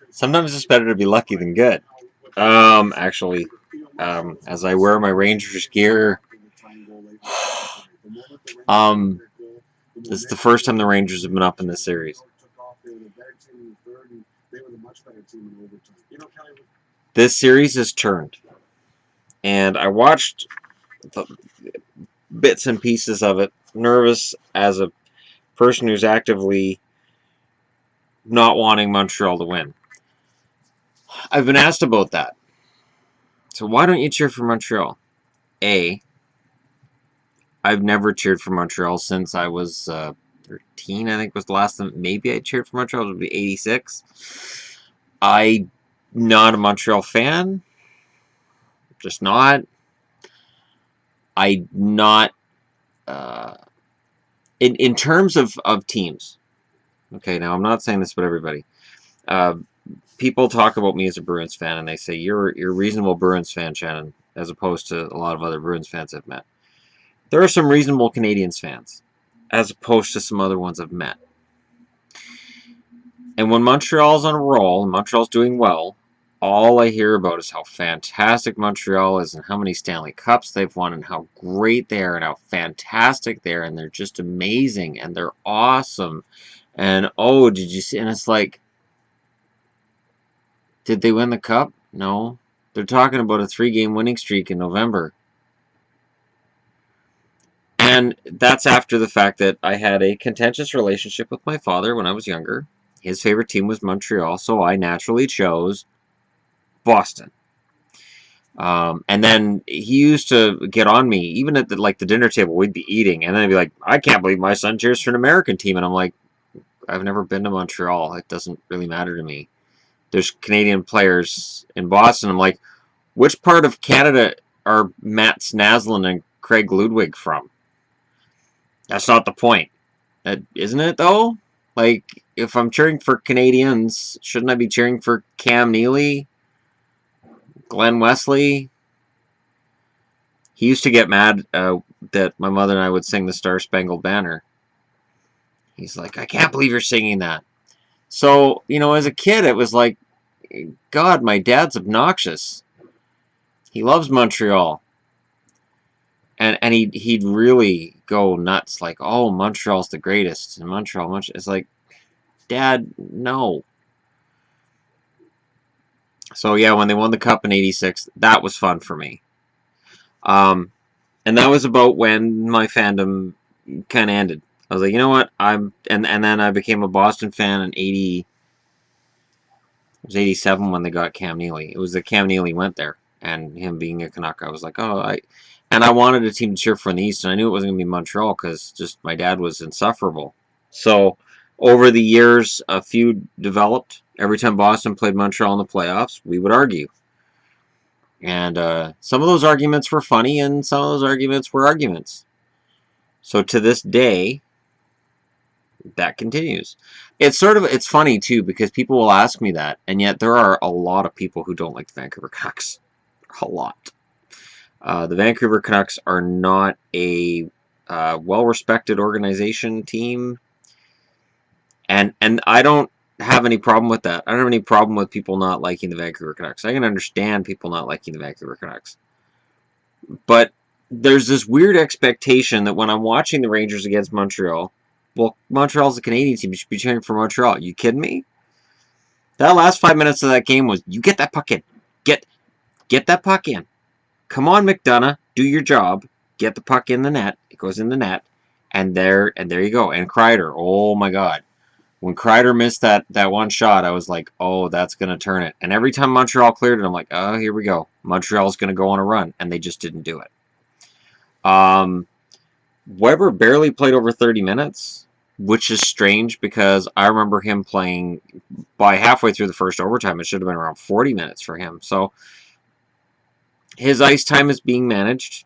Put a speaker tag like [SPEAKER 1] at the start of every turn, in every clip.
[SPEAKER 1] Sometimes it's better to be lucky than good. Actually, as I wear my Rangers gear, um, this is the first time the Rangers have been up in this series. This series has turned, and I watched the bits and pieces of it, nervous as a person who's actively not wanting Montreal to win. I've been asked about that. So why don't you cheer for Montreal? A, I've never cheered for Montreal since I was 13, I think was the last time maybe I cheered for Montreal. It would be 86. I'm not a Montreal fan. Just not. I not in terms of teams. Okay, now I'm not saying this about everybody. People talk about me as a Bruins fan, and they say you're a reasonable Bruins fan, Shannon, as opposed to a lot of other Bruins fans I've met. There are some reasonable Canadiens fans, as opposed to some other ones I've met. And when Montreal's on a roll, and Montreal's doing well, all I hear about is how fantastic Montreal is and how many Stanley Cups they've won and how great they are and how fantastic they are and they're just amazing and they're awesome. And, oh, did you see? And it's like, did they win the Cup? No. They're talking about a 3-game winning streak in November. And that's after the fact that I had a contentious relationship with my father when I was younger. His favorite team was Montreal, so I naturally chose Boston. And then he used to get on me, even at the dinner table, we'd be eating, and then he'd be like, I can't believe my son cheers for an American team. And I'm like, I've never been to Montreal. It doesn't really matter to me. There's Canadian players in Boston. I'm like, which part of Canada are Matt Naslund and Craig Ludwig from? That's not the point. Isn't it, though? Like, if I'm cheering for Canadians, shouldn't I be cheering for Cam Neely? Glenn Wesley? He used to get mad that my mother and I would sing the Star Spangled Banner. He's like, I can't believe you're singing that. So, as a kid, it was like, God, my dad's obnoxious. He loves Montreal. And he'd really go nuts, like, oh, Montreal's the greatest. And Montreal. It's like, Dad, no. So, yeah, when they won the Cup in 86, that was fun for me. And that was about when my fandom kind of ended. I was like, you know what? And then I became a Boston fan in 80. It was 87 when they got Cam Neely. It was that Cam Neely went there, and him being a Canuck, I was like, and I wanted a team to cheer for in the East, and I knew it wasn't going to be Montreal because just my dad was insufferable. So over the years, a feud developed. Every time Boston played Montreal in the playoffs, we would argue. And some of those arguments were funny, and some of those arguments were arguments. So to this day, that continues. It's funny too because people will ask me that, and yet there are a lot of people who don't like the Vancouver Canucks. A lot. The Vancouver Canucks are not a well-respected organization team, and I don't have any problem with that. I don't have any problem with people not liking the Vancouver Canucks. I can understand people not liking the Vancouver Canucks, but there's this weird expectation that when I'm watching the Rangers against Montreal, well, Montreal's a Canadian team. You should be cheering for Montreal. You kidding me? That last 5 minutes of that game was, you get that puck in. Get that puck in. Come on, McDonough. Do your job. Get the puck in the net. It goes in the net. And there you go. And Kreider, oh my God. When Kreider missed that one shot, I was like, oh, that's going to turn it. And every time Montreal cleared it, I'm like, oh, here we go. Montreal's going to go on a run. And they just didn't do it. Weber barely played over 30 minutes, which is strange because I remember him playing by halfway through the first overtime. It should have been around 40 minutes for him. So his ice time is being managed,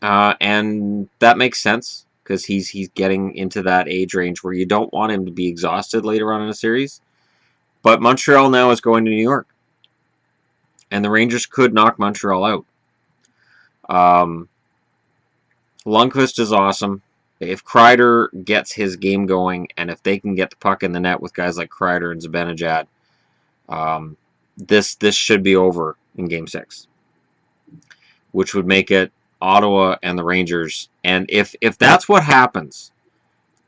[SPEAKER 1] and that makes sense because he's getting into that age range where you don't want him to be exhausted later on in a series. But Montreal now is going to New York, and the Rangers could knock Montreal out. Lundqvist is awesome. If Kreider gets his game going, and if they can get the puck in the net with guys like Kreider and Zibanejad, This should be over in Game 6, which would make it Ottawa and the Rangers. And if that's what happens,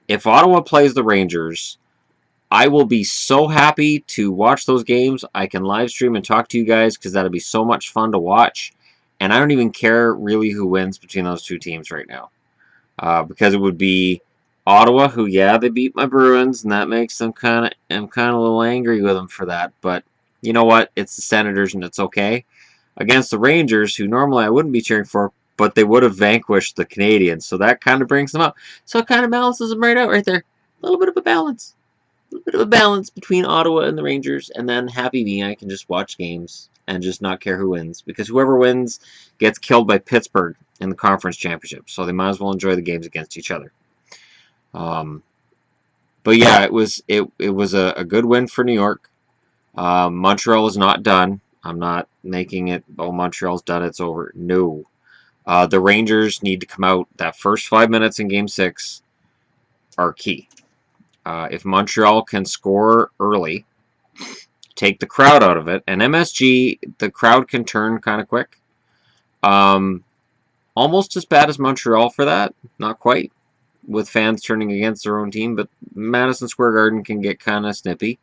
[SPEAKER 1] if Ottawa plays the Rangers, I will be so happy to watch those games. I can live stream and talk to you guys because that'll be so much fun to watch. And I don't even care really who wins between those two teams right now. Because it would be Ottawa, who, yeah, they beat my Bruins, and that makes them I'm kind of a little angry with them for that. But you know what? It's the Senators, and it's okay. Against the Rangers, who normally I wouldn't be cheering for, but they would have vanquished the Canadiens, so that kind of brings them up. So it kind of balances them right out right there. A little bit of a balance. A little bit of a balance between Ottawa and the Rangers, and then happy me, I can just watch games and just not care who wins, because whoever wins gets killed by Pittsburgh in the conference championship, so they might as well enjoy the games against each other. But yeah, it was a good win for New York. Montreal is not done. I'm not making it, oh, Montreal's done, it's over. No. The Rangers need to come out. That first 5 minutes in Game 6 are key. If Montreal can score early, take the crowd out of it, and MSG, the crowd can turn kind of quick. Almost as bad as Montreal for that. Not quite, with fans turning against their own team, but Madison Square Garden can get kind of snippy.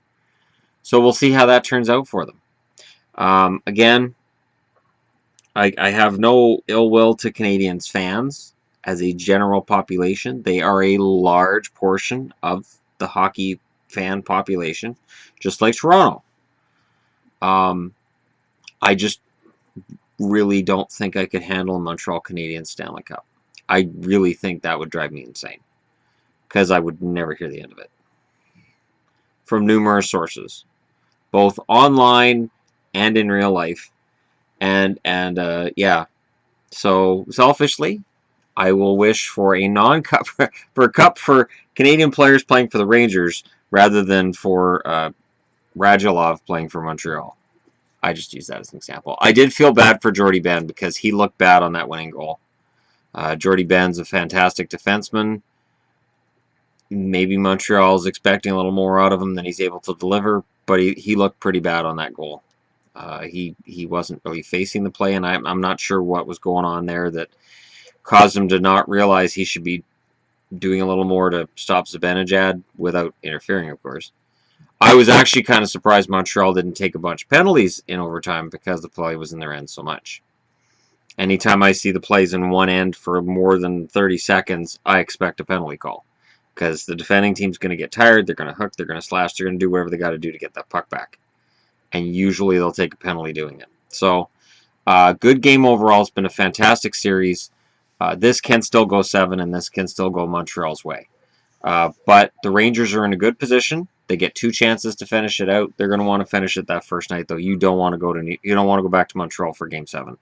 [SPEAKER 1] So we'll see how that turns out for them. Again, I have no ill will to Canadiens fans as a general population. They are a large portion of the hockey fan population, just like Toronto. I just really don't think I could handle a Montreal Canadiens Stanley Cup. I really think that would drive me insane, because I would never hear the end of it. From numerous sources, both online and in real life. And yeah. So selfishly, I will wish for a non-cup for a cup for Canadian players playing for the Rangers rather than for Radulov playing for Montreal. I just use that as an example. I did feel bad for Jordy Ben because he looked bad on that winning goal. Jordy Ben's a fantastic defenseman. Maybe Montreal's expecting a little more out of him than he's able to deliver, but he looked pretty bad on that goal. He wasn't really facing the play, and I'm not sure what was going on there that caused him to not realize he should be doing a little more to stop Zibanejad without interfering, of course. I was actually kind of surprised Montreal didn't take a bunch of penalties in overtime because the play was in their end so much. Anytime I see the plays in one end for more than 30 seconds, I expect a penalty call. Because the defending team's going to get tired, they're going to hook, they're going to slash, they're going to do whatever they got to do to get that puck back. And usually they'll take a penalty doing it. So, good game overall. It's been a fantastic series. This can still go 7, and this can still go Montreal's way. But the Rangers are in a good position. They get 2 chances to finish it out. They're going to want to finish it that first night, though. You don't want to go back to Montreal for Game 7.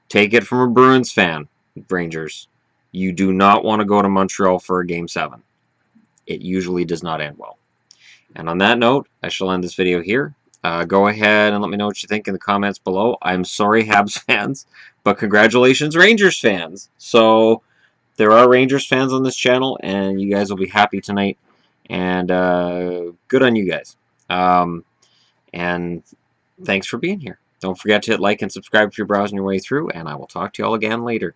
[SPEAKER 1] Take it from a Bruins fan, Rangers. You do not want to go to Montreal for a Game 7. It usually does not end well. And on that note, I shall end this video here. Go ahead and let me know what you think in the comments below. I'm sorry, Habs fans, but congratulations, Rangers fans. So there are Rangers fans on this channel, and you guys will be happy tonight. And good on you guys. And thanks for being here. Don't forget to hit like and subscribe if you're browsing your way through, and I will talk to you all again later.